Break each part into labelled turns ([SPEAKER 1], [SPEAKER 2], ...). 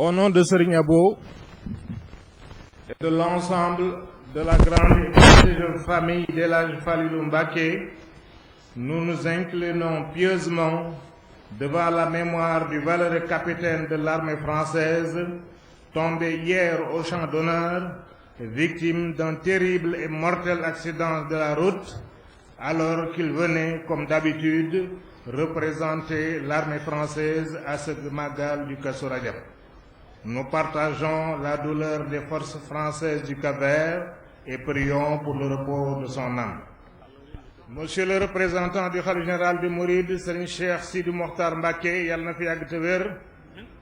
[SPEAKER 1] Au nom de Serigne Abo et de l'ensemble de la grande et prestigieuse famille d'El Hadji Falilou Mbacké, nous nous inclinons pieusement devant la mémoire du valeureux capitaine de l'armée française, tombé hier au champ d'honneur, victime d'un terrible et mortel accident de la route, alors qu'il venait, comme d'habitude, représenter l'armée française à ce Magal du Kazu Rajab. Nous partageons la douleur des forces françaises du Cap-Vert et prions pour le repos de son âme. Monsieur le représentant du khalife général des Mourides, Serigne Cheikh Sidi Mokhtar Mbacké, yàlla na fi yàgg te wér.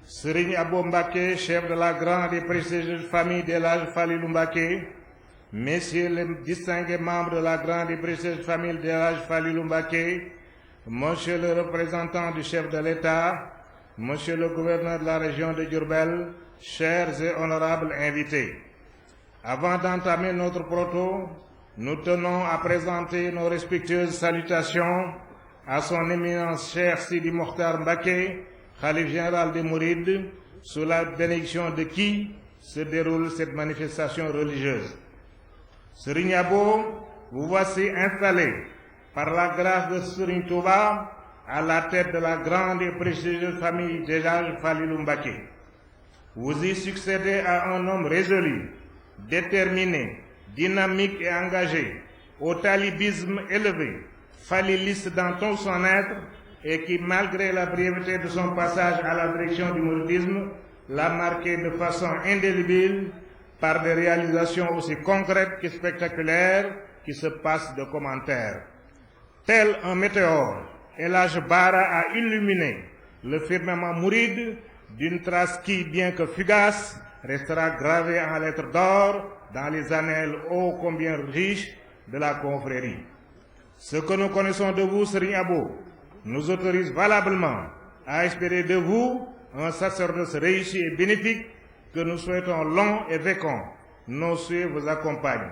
[SPEAKER 1] Serigne Abo Mbacké, chef de la grande et prestigieuse famille d'El Hadji Falilou Mbacké, messieurs les distingués membres de la grande et prestigieuse famille d'El Hadji Falilou Mbacké, monsieur le représentant du chef de l'État, monsieur le gouverneur de la région de Diourbel, chers et honorables invités. Avant d'entamer notre propos, nous tenons à présenter nos respectueuses salutations à son éminence Cheikh Sidi Mokhtar Mbacké, khalife général des Mourides, sous la bénédiction de qui se déroule cette manifestation religieuse. Serigne Abo, vous voici installé par la grâce de Serigne Touba à la tête de la grande et prestigieuse famille d'El Hadji Falilou Mbacké. Vous y succédez à un homme résolu, déterminé, dynamique et engagé, au talibisme élevé, faliliste dans tout son être, et qui, malgré la brièveté de son passage à la direction du mouridisme, l'a marqué de façon indélébile par des réalisations aussi concrètes que spectaculaires qui se passent de commentaires. Tel un météore, El Hadji Bara a illuminé le firmament mouride d'une trace qui, bien que fugace, restera gravée en lettres d'or dans les annales ô combien riches de la confrérie. Ce que nous connaissons de vous, Serigne Abo, nous autorise valablement à espérer de vous un sacerdoce réussi et bénéfique que nous souhaitons long et fécond. Nos souhaits vous accompagnent.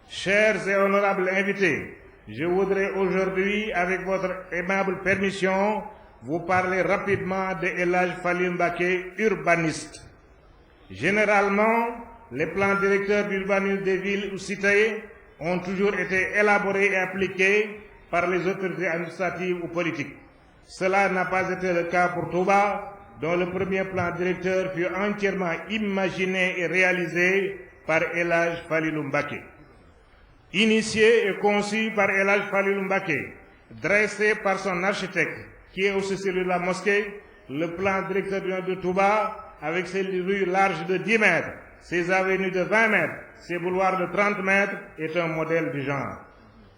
[SPEAKER 1] Chers et honorables invités, je voudrais aujourd'hui, avec votre aimable permission, vous parler rapidement de El Hadji Falilou Mbacké, urbaniste. Généralement, les plans directeurs d'urbanisme des villes ou cités ont toujours été élaborés et appliqués par les autorités administratives ou politiques. Cela n'a pas été le cas pour Touba, dont le premier plan directeur fut entièrement imaginé et réalisé par El Hadji Falilou Mbacké. Initié et conçu par El Hadji Falilou Mbacké, dressé par son architecte, qui est aussi celui de la mosquée, le plan directeur de Touba, avec ses rues larges de 10 mètres, ses avenues de 20 mètres, ses boulevards de 30 mètres, est un modèle du genre.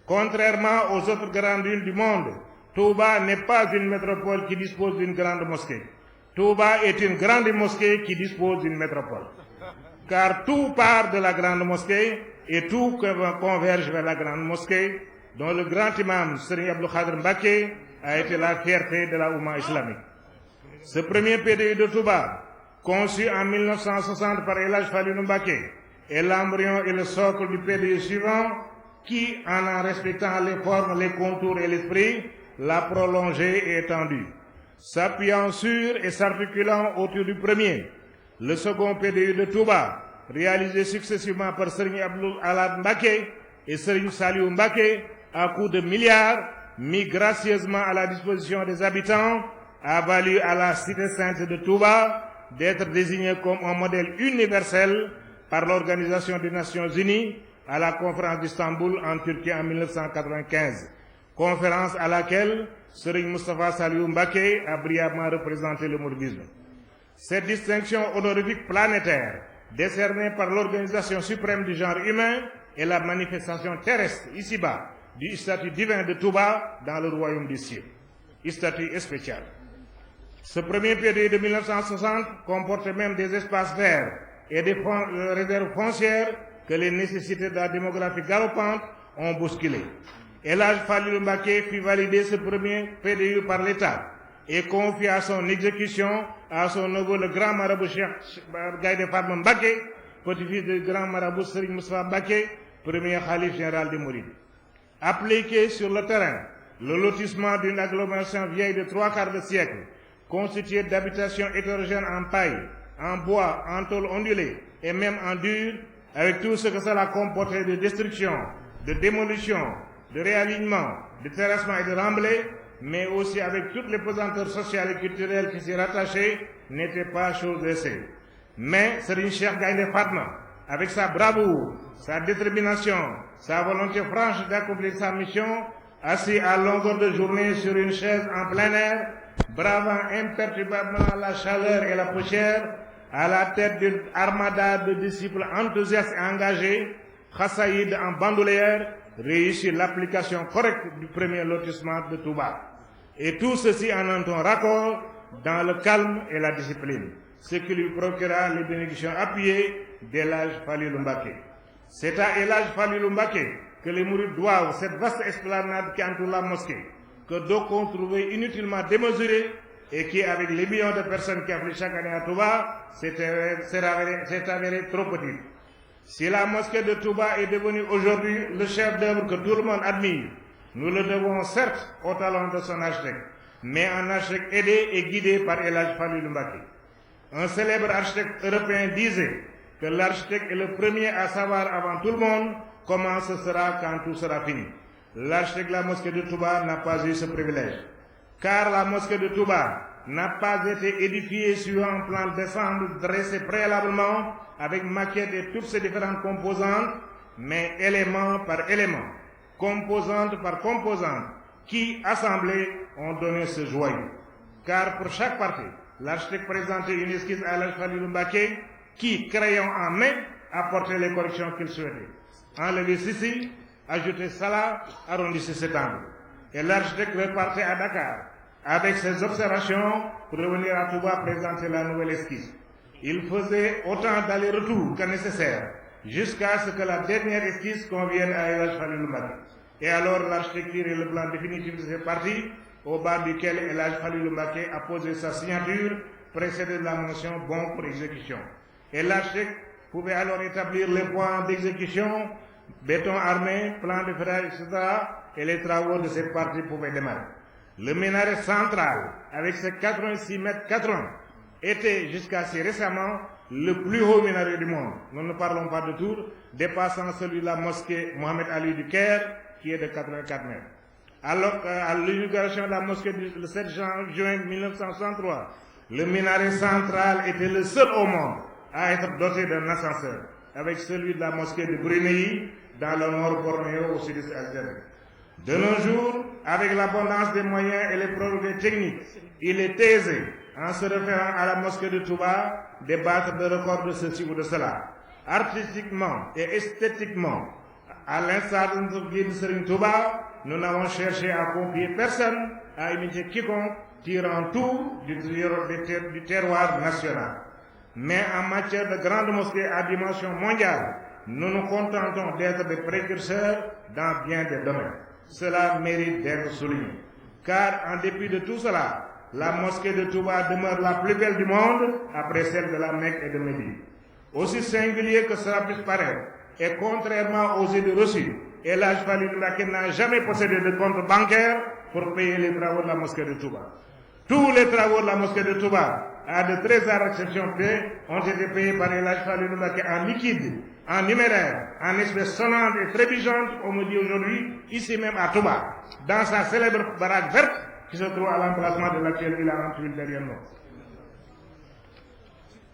[SPEAKER 1] Contrairement aux autres grandes villes du monde, Touba n'est pas une métropole qui dispose d'une grande mosquée. Touba est une grande mosquée qui dispose d'une métropole. Car tout part de la grande mosquée et tout converge vers la grande mosquée, dont le grand imam Serigne Abdou Khadr Mbacké a été la fierté de la Oumma islamique. Ce premier PDU de Touba, conçu en 1960 par El Hadji Falilou Mbacké, est l'embryon et le socle du PDU suivant qui, en respectant les formes, les contours et l'esprit, l'a prolongé et étendu. S'appuyant sur et s'articulant autour du premier, le second PDU de Touba, réalisé successivement par Serigne Abdou Lahad Mbacké et Serigne Saliou Mbacké à coups de milliards, mis gracieusement à la disposition des habitants, a valu à la cité sainte de Touba d'être désignée comme un modèle universel par l'Organisation des Nations Unies à la conférence d'Istanbul en Turquie en 1995, conférence à laquelle Serigne Moustapha Saliou Mbacké a brillamment représenté le mouridisme. Cette distinction honorifique planétaire, décernée par l'Organisation suprême du genre humain, est la manifestation terrestre, ici-bas, du statut divin de Touba dans le royaume des cieux. Statut spécial. Ce premier PDU de 1960 comportait même des espaces verts et des réserves foncières que les nécessités de la démographie galopante ont bousculé. El Hadji Falilou Mbacké fit valider ce premier PDU par l'État et confia son exécution à son neveu le grand marabout Cheikh Gaïndé Fatma Mbacké, petit-fils du grand marabout Serigne Moustapha Mbacké, premier khalife général des Mourides. Appliqué sur le terrain, le lotissement d'une agglomération vieille de 3/4 de siècle, constituée d'habitations hétérogènes en paille, en bois, en tôle ondulée et même en dur, avec tout ce que cela comportait de destruction, de démolition, de réalignement, de terrassement et de remblai, mais aussi avec toutes les pesanteurs sociales et culturelles qui s'y rattachaient, n'était pas chose aisée. Mais Serigne Cheikh Gaïndé Fatma, avec sa bravoure, sa détermination, sa volonté franche d'accomplir sa mission, assis à longueur de journée sur une chaise en plein air, bravant imperturbablement la chaleur et la poussière, à la tête d'une armada de disciples enthousiastes et engagés, Khassaïd en bandoulière réussit l'application correcte du premier lotissement de Touba. Et tout ceci en un ton raccord, dans le calme et la discipline, ce qui lui procura les bénédictions appuyées d'El Hadj Falilou Mbacké. C'est à El Hadj Falilou Mbacké que les mourides doivent cette vaste esplanade qui entoure la mosquée, que d'aucuns trouvaient inutilement démesurée et qui, avec les millions de personnes qui affluent chaque année à Touba, s'est avérée trop petite. Si la mosquée de Touba est devenue aujourd'hui le chef-d'œuvre que tout le monde admire, nous le devons certes au talent de son architecte, mais un architecte aidé et guidé par El Hadj Falilou Mbacké. Un célèbre architecte européen disait que l'architecte est le premier à savoir avant tout le monde comment ce sera quand tout sera fini. L'architecte de la mosquée de Touba n'a pas eu ce privilège, car la mosquée de Touba n'a pas été édifiée sur un plan d'ensemble dressé préalablement avec maquette et toutes ses différentes composantes, mais élément par élément, composante par composante, qui, assemblées, ont donné ce joyau. Car pour chaque partie, l'architecte présentait une esquisse à El Hadj Falilou Mbacké qui, crayon en main, apportait les corrections qu'il souhaitait. Enlever ceci, ajouter cela, arrondissez cet angle. Et l'architecte repartait à Dakar avec ses observations pour revenir à Touba présenter la nouvelle esquisse. Il faisait autant d'aller-retour que nécessaire jusqu'à ce que la dernière esquisse convienne à El Hadj Falilou Mbacké. Et alors l'architecture et le plan définitif de cette partie, au bas duquel El Hadj Falilou Mbacké a posé sa signature, précédé de la mention bon pour exécution. Et l'architecte pouvait alors établir les points d'exécution, béton armé, plan de ferraille, etc. et les travaux de cette partie pouvaient démarrer. Le minaret central, avec ses 86 mètres 80, était jusqu'à assez récemment le plus haut minaret du monde. Nous ne parlons pas de tour, dépassant celui de la mosquée Mohamed Ali du Caire, qui est de 84 mètres. Alors qu'à l'inauguration de la mosquée le 7 juin 1963, le minaret central était le seul au monde à être doté d'un ascenseur, avec celui de la mosquée de Brunei, dans le nord Bornéo au sud-est asiatique. De nos jours, avec l'abondance des moyens et les progrès techniques, il est aisé, en se référant à la mosquée de Touba, débattre de records de ceci ou de cela. Artistiquement et esthétiquement, à l'instar de notre guide Serigne Touba, nous n'avons cherché à confier personne, à imiter quiconque, tirant tout du terroir national. Mais en matière de grandes mosquées à dimension mondiale, nous nous contentons d'être des précurseurs dans bien des domaines. Cela mérite d'être souligné. Car en dépit de tout cela, la mosquée de Touba demeure la plus belle du monde après celle de la Mecque et de Médine. Aussi singulier que cela puisse paraître, et contrairement aux idées reçues, El Hadj Falilou Mbacké n'a jamais possédé de compte bancaire pour payer les travaux de la mosquée de Touba. Tous les travaux de la mosquée de Touba, à de très rares exceptions près, ont été payés par El Hadj Falilou Mbacké en liquide, en numéraire, en espèces sonnantes et trébuchantes, on me dit aujourd'hui, ici même à Touba, dans sa célèbre baraque verte qui se trouve à l'emplacement de l'actuelle villa Antuil derrière nous.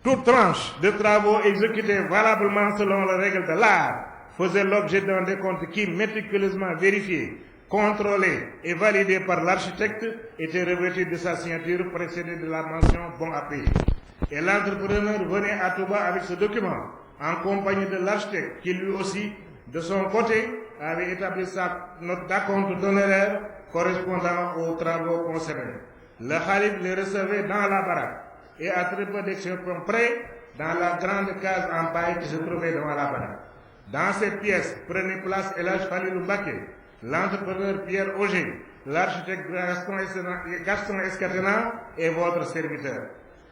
[SPEAKER 1] Toute tranche de travaux exécutés valablement selon les règles de l'art faisait l'objet d'un décompte qui, méticuleusement vérifié, contrôlé et validé par l'architecte, était revêtu de sa signature précédée de la mention bon à payer. Et l'entrepreneur venait à Touba avec ce document, en compagnie de l'architecte qui lui aussi, de son côté, avait établi sa note d'acompte d'honoraires correspondant aux travaux concernés. Le khalife les recevait dans la baraque et à très peu d'exceptions près, dans la grande case en paille qui se trouvait devant la baraque. Dans cette pièce prenait place El Hadj Falilou Mbacké, l'entrepreneur Pierre Auger, l'architecte Gaston Escatena et votre serviteur.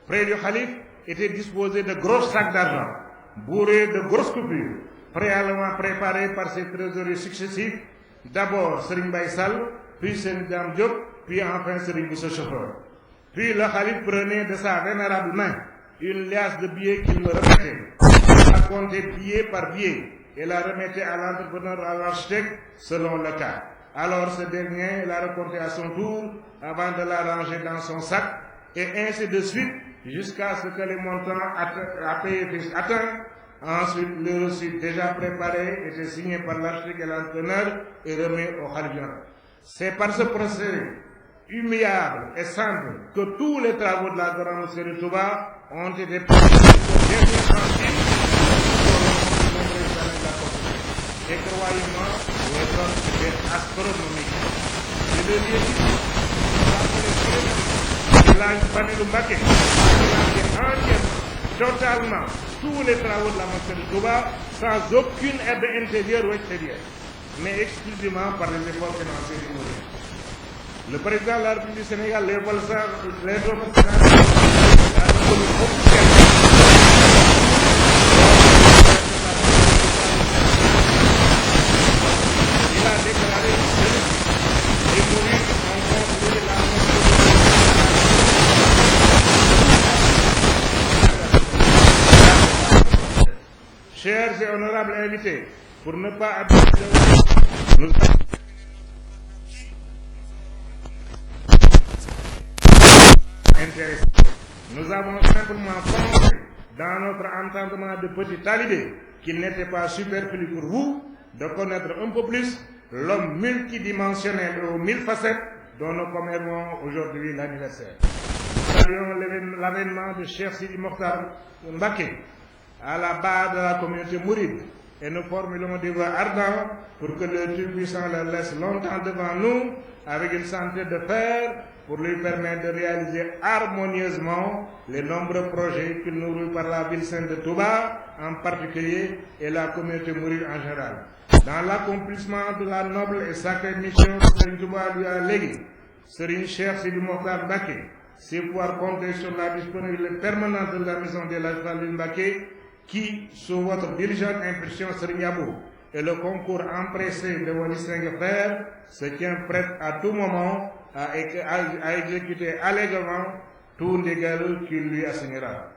[SPEAKER 1] Près du khalife étaient disposés de gros sacs d'argent, bourrés de grosses coupures, préalablement préparés par ses trésoriers successifs, d'abord Serigne Mbaye Sall, puis Serigne Dame Diop, puis enfin Serigne Bousso Chauffeur. Puis le khalife prenait de sa vénérable main une liasse de billets qu'il me remettait. La comptait billet par billet et la remettait à l'entrepreneur, à l'architecte, selon le cas. Alors ce dernier la recomptait à son tour avant de la ranger dans son sac et ainsi de suite jusqu'à ce que les montants à payer puissent atteindre. Ensuite, le reçu déjà préparé était signé par l'architecte et l'entrepreneur et remis au khalife général. C'est par ce procédé humiliable et simple que tous les travaux de la grande mosquée de Touba ont été préparés au dernier centime et croyez-moi, les ordres étaient astronomiques. Le deuxième, l'âge Falilou Mbacké a entièrement, totalement, tous les travaux de la mosquée de Touba sans aucune aide intérieure ou extérieure, mais exclusivement par les efforts financiers du gouvernement. Le président de la République du Sénégal, Léopold Sédar Senghor, a reconnu officiellement il a déclaré et mourir en contre la mosquée. Chers et honorables invités, pour ne pas abuser, nous intéressés. Nous avons simplement pensé dans notre entendement de petit talibé qu'il n'était pas superflu pour vous de connaître un peu plus l'homme multidimensionnel aux 1000 facettes dont nous commémorons aujourd'hui l'anniversaire. Nous saluons l'avènement de Cheikh Sidi Mokhtar Mbacké à la barre de la communauté mouride et nous formulons des voeux ardents pour que le Dieu puissant le laisse longtemps devant nous avec une santé de fer pour lui permettre de réaliser harmonieusement les nombreux projets qu'il nourrit par la ville sainte de Touba en particulier et la communauté mouride en général. Dans l'accomplissement de la noble et sacrée mission que Serigne Touba lui a léguée, Serigne Cheikh Sidi Mokhtar Mbacké sait pouvoir compter sur la disponibilité permanente de la maison de la Falilou Mbacké qui, sous votre diligente impulsion Serigne Abou, et le concours empressé de vos distingués frères, se tient prêt à tout moment à exécuter allègrement tout ndigal qu'il lui assignera.